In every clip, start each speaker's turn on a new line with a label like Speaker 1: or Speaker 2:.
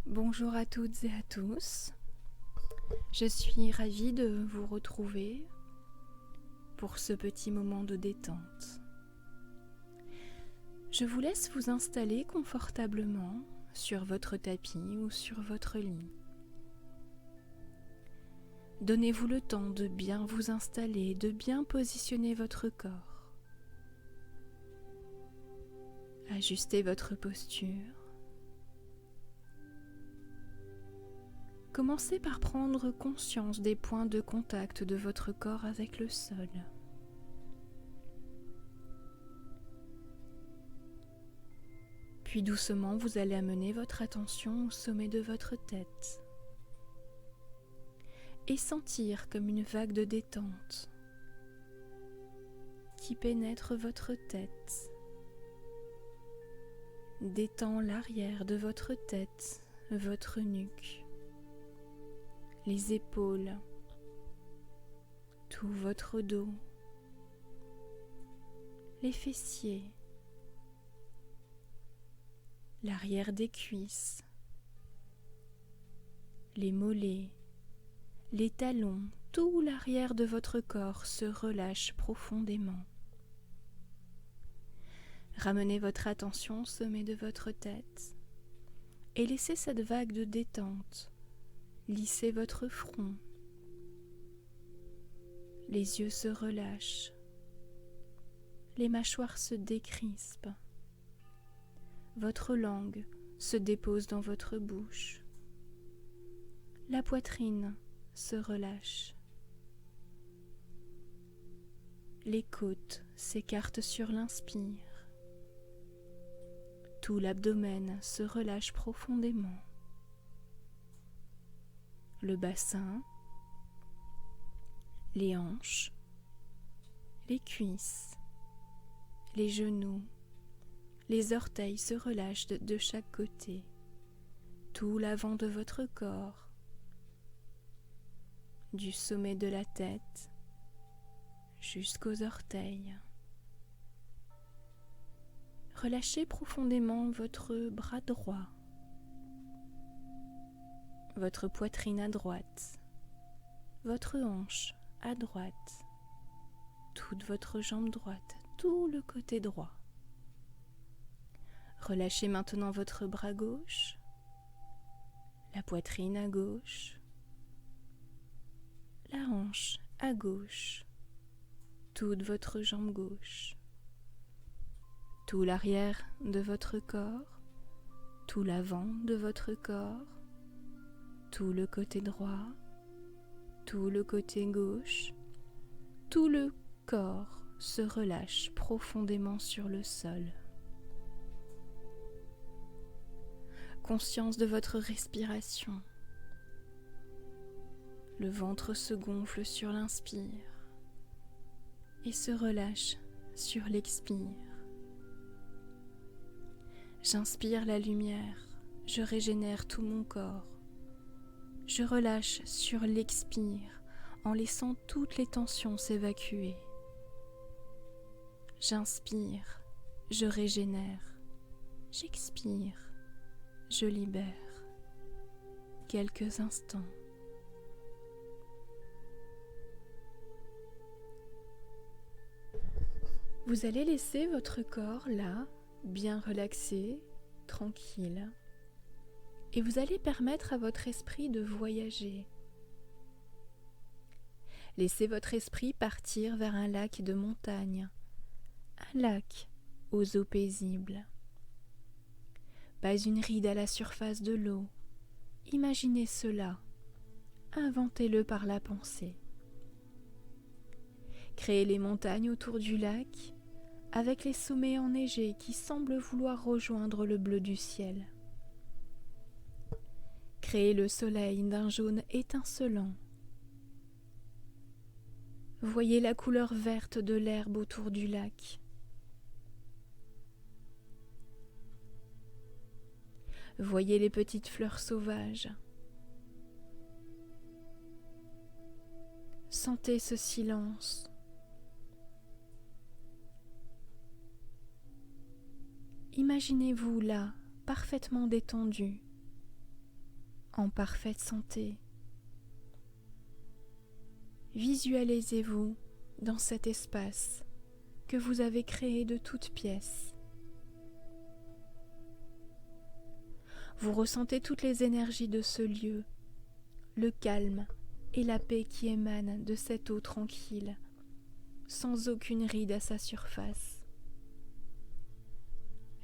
Speaker 1: Bonjour à toutes et à tous, je suis ravie de vous retrouver pour ce petit moment de détente. Je vous laisse vous installer confortablement sur votre tapis ou sur votre lit. Donnez-vous le temps de bien vous installer, de bien positionner votre corps. Ajustez votre posture. Commencez par prendre conscience des points de contact de votre corps avec le sol. Puis doucement, vous allez amener votre attention au sommet de votre tête et sentir comme une vague de détente qui pénètre votre tête, détend l'arrière de votre tête, votre nuque, les épaules, tout votre dos, les fessiers, l'arrière des cuisses, les mollets, les talons, tout l'arrière de votre corps se relâche profondément. Ramenez votre attention au sommet de votre tête et laissez cette vague de détente lisser votre front. Les yeux se relâchent, les mâchoires se décrispent, votre langue se dépose dans votre bouche, la poitrine se relâche, les côtes s'écartent sur l'inspire, tout l'abdomen se relâche profondément, le bassin, les hanches, les cuisses, les genoux, les orteils se relâchent de chaque côté, tout l'avant de votre corps, du sommet de la tête jusqu'aux orteils. Relâchez profondément votre bras droit, votre poitrine à droite, votre hanche à droite, toute votre jambe droite, tout le côté droit. Relâchez maintenant votre bras gauche, la poitrine à gauche, la hanche à gauche, toute votre jambe gauche, tout l'arrière de votre corps, tout l'avant de votre corps, tout le côté droit, tout le côté gauche, tout le corps se relâche profondément sur le sol. Conscience de votre respiration. Le ventre se gonfle sur l'inspire et se relâche sur l'expire. J'inspire la lumière, je régénère tout mon corps. Je relâche sur l'expire en laissant toutes les tensions s'évacuer. J'inspire, je régénère. J'expire, je libère. Quelques instants. Vous allez laisser votre corps là, bien relaxé, tranquille. Et vous allez permettre à votre esprit de voyager. Laissez votre esprit partir vers un lac de montagne, un lac aux eaux paisibles. Pas une ride à la surface de l'eau. Imaginez cela, inventez-le par la pensée. Créez les montagnes autour du lac, avec les sommets enneigés qui semblent vouloir rejoindre le bleu du ciel. Créez le soleil d'un jaune étincelant. Voyez la couleur verte de l'herbe autour du lac. Voyez les petites fleurs sauvages. Sentez ce silence. Imaginez-vous là, parfaitement détendu, en parfaite santé. Visualisez-vous dans cet espace que vous avez créé de toutes pièces. Vous ressentez toutes les énergies de ce lieu, le calme et la paix qui émanent de cette eau tranquille, sans aucune ride à sa surface.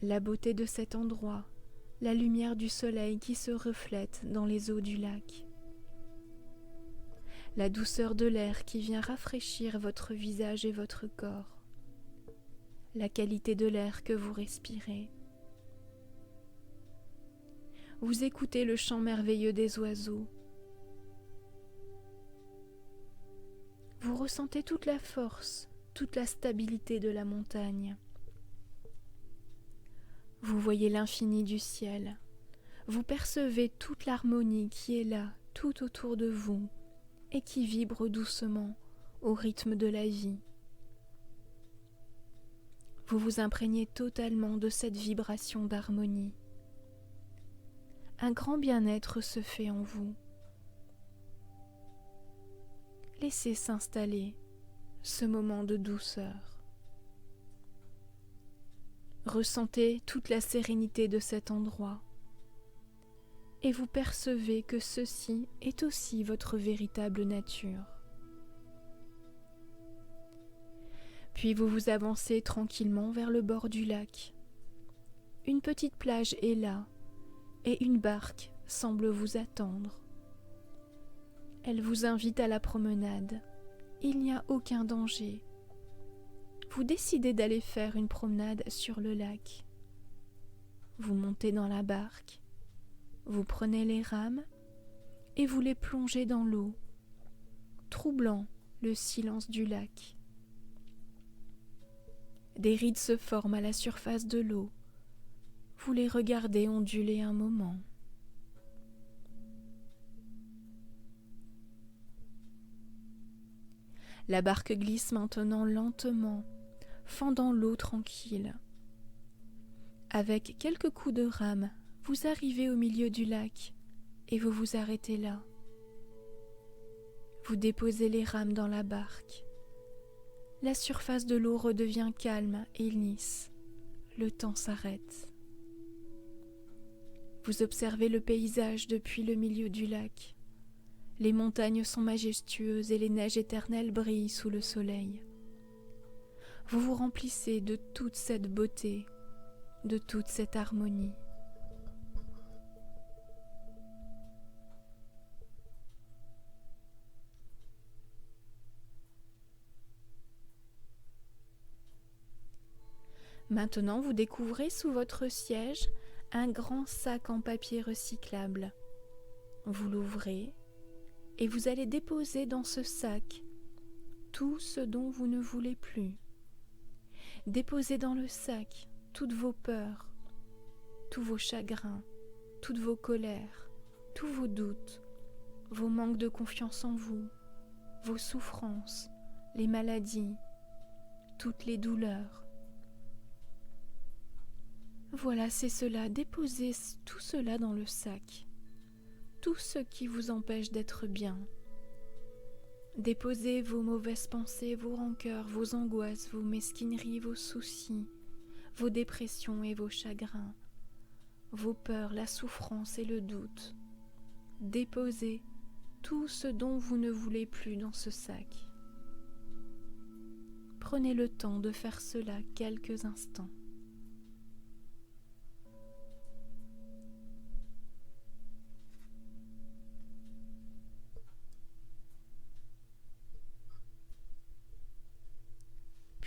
Speaker 1: La beauté de cet endroit, la lumière du soleil qui se reflète dans les eaux du lac. La douceur de l'air qui vient rafraîchir votre visage et votre corps. La qualité de l'air que vous respirez. Vous écoutez le chant merveilleux des oiseaux. Vous ressentez toute la force, toute la stabilité de la montagne. Vous voyez l'infini du ciel. Vous percevez toute l'harmonie qui est là, tout autour de vous, et qui vibre doucement au rythme de la vie. Vous vous imprégnez totalement de cette vibration d'harmonie. Un grand bien-être se fait en vous. Laissez s'installer ce moment de douceur. Ressentez toute la sérénité de cet endroit et vous percevez que ceci est aussi votre véritable nature. Puis vous vous avancez tranquillement vers le bord du lac. Une petite plage est là et une barque semble vous attendre. Elle vous invite à la promenade. Il n'y a aucun danger. Vous décidez d'aller faire une promenade sur le lac. Vous montez dans la barque, vous prenez les rames et vous les plongez dans l'eau, troublant le silence du lac. Des rides se forment à la surface de l'eau. Vous les regardez onduler un moment. La barque glisse maintenant lentement, fendant l'eau tranquille. Avec quelques coups de rame, vous arrivez au milieu du lac et vous vous arrêtez là. Vous déposez les rames dans la barque. La surface de l'eau redevient calme et lisse. Le temps s'arrête. Vous observez le paysage depuis le milieu du lac. Les montagnes sont majestueuses et les neiges éternelles brillent sous le soleil. Vous vous remplissez de toute cette beauté, de toute cette harmonie. Maintenant, vous découvrez sous votre siège un grand sac en papier recyclable. Vous l'ouvrez et vous allez déposer dans ce sac tout ce dont vous ne voulez plus. Déposez dans le sac toutes vos peurs, tous vos chagrins, toutes vos colères, tous vos doutes, vos manques de confiance en vous, vos souffrances, les maladies, toutes les douleurs. Voilà, c'est cela, déposez tout cela dans le sac, tout ce qui vous empêche d'être bien. Déposez vos mauvaises pensées, vos rancœurs, vos angoisses, vos mesquineries, vos soucis, vos dépressions et vos chagrins, vos peurs, la souffrance et le doute. Déposez tout ce dont vous ne voulez plus dans ce sac. Prenez le temps de faire cela quelques instants.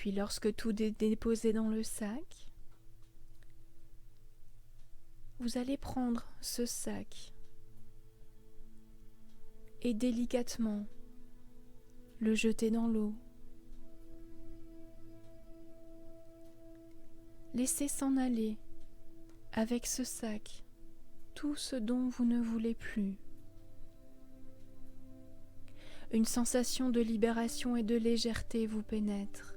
Speaker 1: Puis lorsque tout est déposé dans le sac, vous allez prendre ce sac et délicatement le jeter dans l'eau. Laissez s'en aller avec ce sac tout ce dont vous ne voulez plus. Une sensation de libération et de légèreté vous pénètre.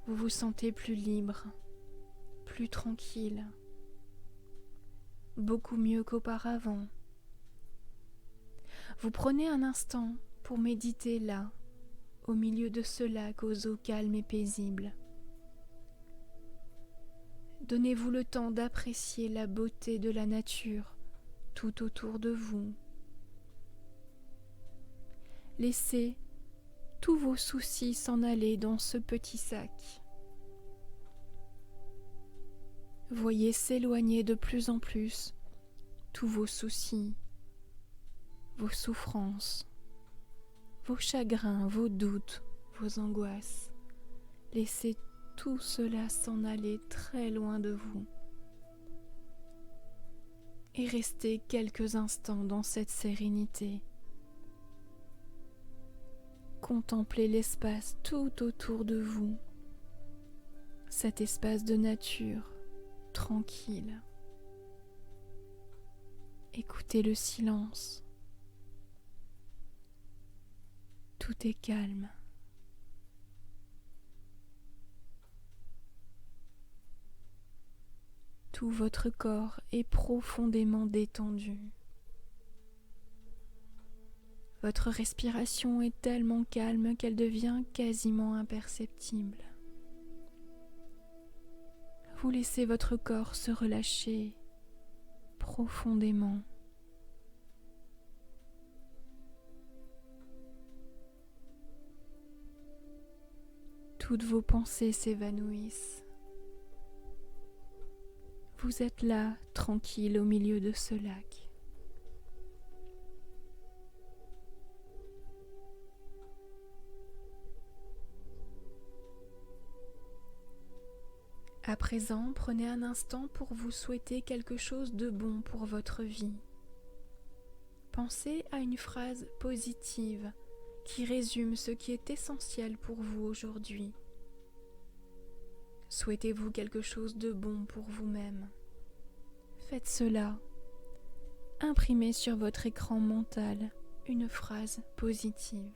Speaker 1: Vous vous sentez plus libre, plus tranquille. beaucoup mieux qu'auparavant. Vous prenez un instant pour méditer là, au milieu de ce lac aux eaux calmes et paisibles. Donnez-vous le temps d'apprécier la beauté de la nature tout autour de vous. Laissez tous vos soucis s'en aller dans ce petit sac. Voyez s'éloigner de plus en plus tous vos soucis, vos souffrances, vos chagrins, vos doutes, vos angoisses. Laissez tout cela s'en aller très loin de vous. Et restez quelques instants dans cette sérénité. Contemplez l'espace tout autour de vous, cet espace de nature tranquille. Écoutez le silence. Tout est calme. Tout votre corps est profondément détendu. Votre respiration est tellement calme qu'elle devient quasiment imperceptible. Vous laissez votre corps se relâcher profondément. Toutes vos pensées s'évanouissent. Vous êtes là, tranquille au milieu de ce lac. À présent, prenez un instant pour vous souhaiter quelque chose de bon pour votre vie. Pensez à une phrase positive qui résume ce qui est essentiel pour vous aujourd'hui. Souhaitez-vous quelque chose de bon pour vous-même? Faites cela. Imprimez sur votre écran mental une phrase positive.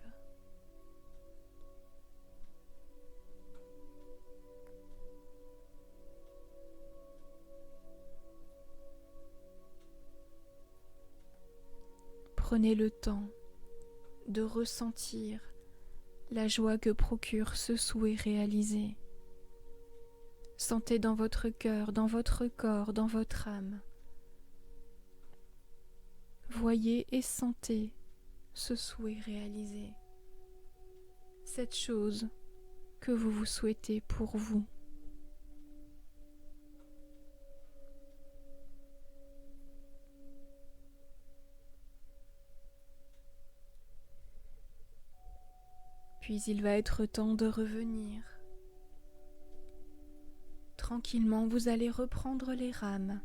Speaker 1: Prenez le temps de ressentir la joie que procure ce souhait réalisé. Sentez dans votre cœur, dans votre corps, dans votre âme. Voyez et sentez ce souhait réalisé. Cette chose que vous vous souhaitez pour vous. Puis il va être temps de revenir. Tranquillement, vous allez reprendre les rames.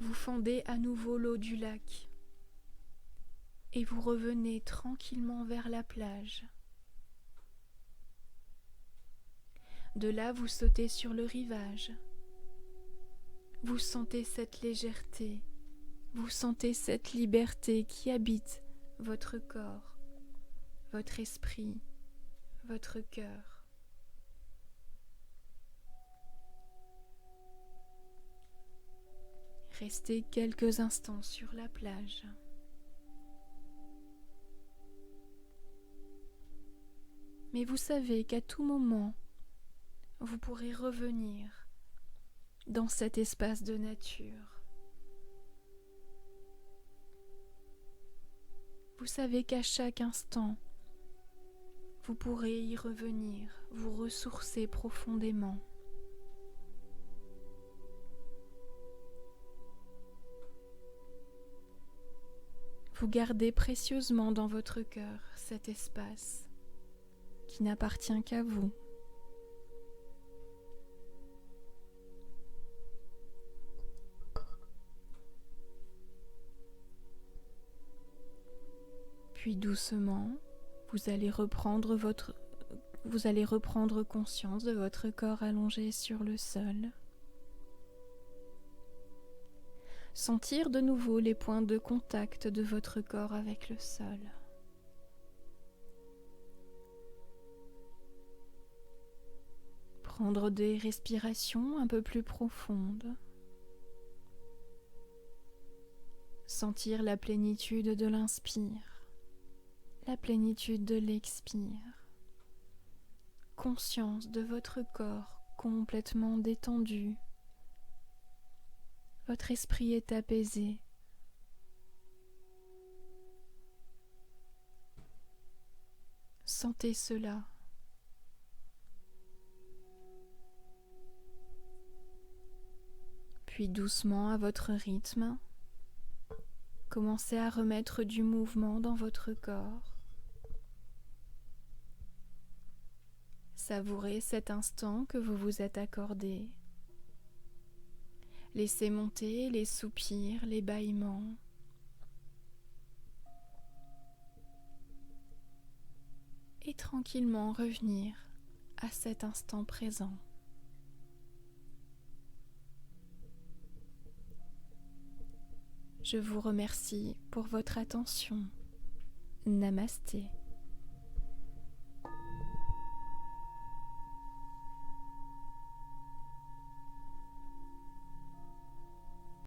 Speaker 1: Vous fendez à nouveau l'eau du lac et vous revenez tranquillement vers la plage. De là, vous sautez sur le rivage. Vous sentez cette légèreté, vous sentez cette liberté qui habite votre corps, votre esprit, votre cœur. Restez quelques instants sur la plage. Mais vous savez qu'à tout moment, vous pourrez revenir dans cet espace de nature. Vous savez qu'à chaque instant, vous pourrez y revenir, vous ressourcer profondément. Vous gardez précieusement dans votre cœur cet espace qui n'appartient qu'à vous. Puis doucement, vous allez reprendre conscience de votre corps allongé sur le sol. Sentir de nouveau les points de contact de votre corps avec le sol. Prendre des respirations un peu plus profondes. Sentir la plénitude de l'inspire, la plénitude de l'expire. Conscience de votre corps complètement détendu. Votre esprit est apaisé. Sentez cela. Puis doucement, à votre rythme, commencez à remettre du mouvement dans votre corps. Savourez cet instant que vous vous êtes accordé. Laissez monter les soupirs, les bâillements. Et tranquillement revenir à cet instant présent. Je vous remercie pour votre attention. Namasté.